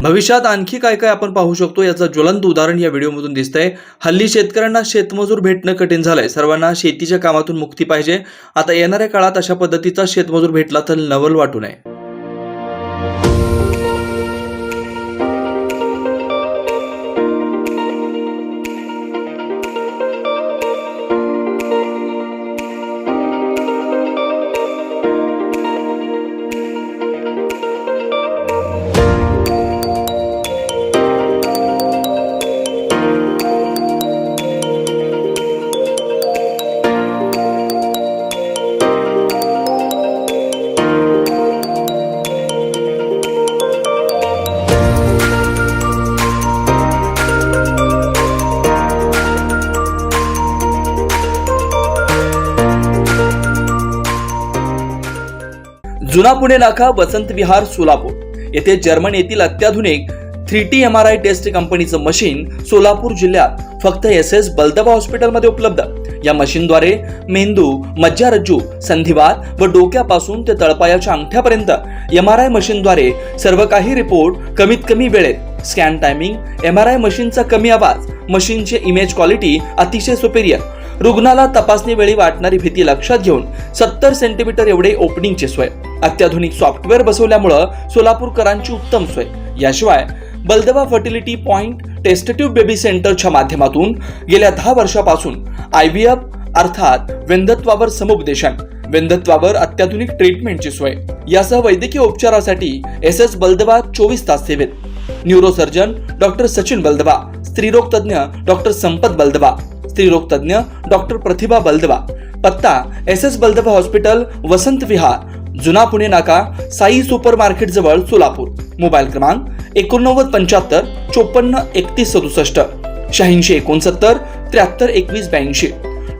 भविष्यात आणखी काय काय आपण पाहू शकतो याचं ज्वलंत उदाहरण या व्हिडिओमधून दिसतंय। हल्ली शेतकऱ्यांना शेतमजूर भेटणं कठीण झालंय। सर्वांना शेतीच्या कामातून मुक्ती पाहिजे। आता येणाऱ्या काळात अशा पद्धतीचा शेतमजूर भेटला तर नवल वाटू नये। जुना पुणे नाका वसंत विहार सोलापूर येथे जर्मन येथील अत्याधुनिक 3T MRI टेस्ट कंपनीचं मशीन सोलापूर जिल्ह्यात फक्त SS बलदबा हॉस्पिटलमध्ये उपलब्ध। या मशीनद्वारे मेंदू, मज्जारज्जू, संधिवात व डोक्यापासून ते तळपायाच्या अंगठ्यापर्यंत MRI मशीनद्वारे सर्व काही रिपोर्ट कमीत कमी वेळेत, स्कॅन टायमिंग, MRI मशीनचा कमी आवाज, मशीनचे इमेज क्वालिटी अतिशय सुपेरियर, रुग्णाला तपासणी वेळी वाटणारी भीती लक्षात घेऊन 70 सेंटीमीटर एवढे ओपनिंगची सोय, अत्याधुनिक सॉफ्टवेअर बसवल्यामुळे सोलापूरकरांची उत्तम सोय। याशिवाय बलदबा fertility point test tube baby सेंटरच्या माध्यमातून गेल्या 10 वर्षापासून IVF अर्थात वेंधत्वावर समुपदेशन, वेंधत्वावर अत्याधुनिक ट्रीटमेंटची सोय, यासह वैद्यकीय उपचारासाठी SS बलदबा 24 तास सेवेत। न्यूरोसर्जन डॉक्टर सचिन बलदबा, स्त्रीरोग तज्ञ डॉक्टर संपत बलदबा, स्त्रीरोग तज्ञ डॉक्टर प्रतिभा बलदबा। पत्ता SS बलदबा हॉस्पिटल, वसंत विहार, जुना पुणे नाका, साई सुपर मार्केट जवळ, सोलापूर। मोबाईल क्रमांक 8975 54 31 67, 86 69 73 21 82,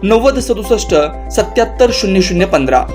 90 67 77 00 15।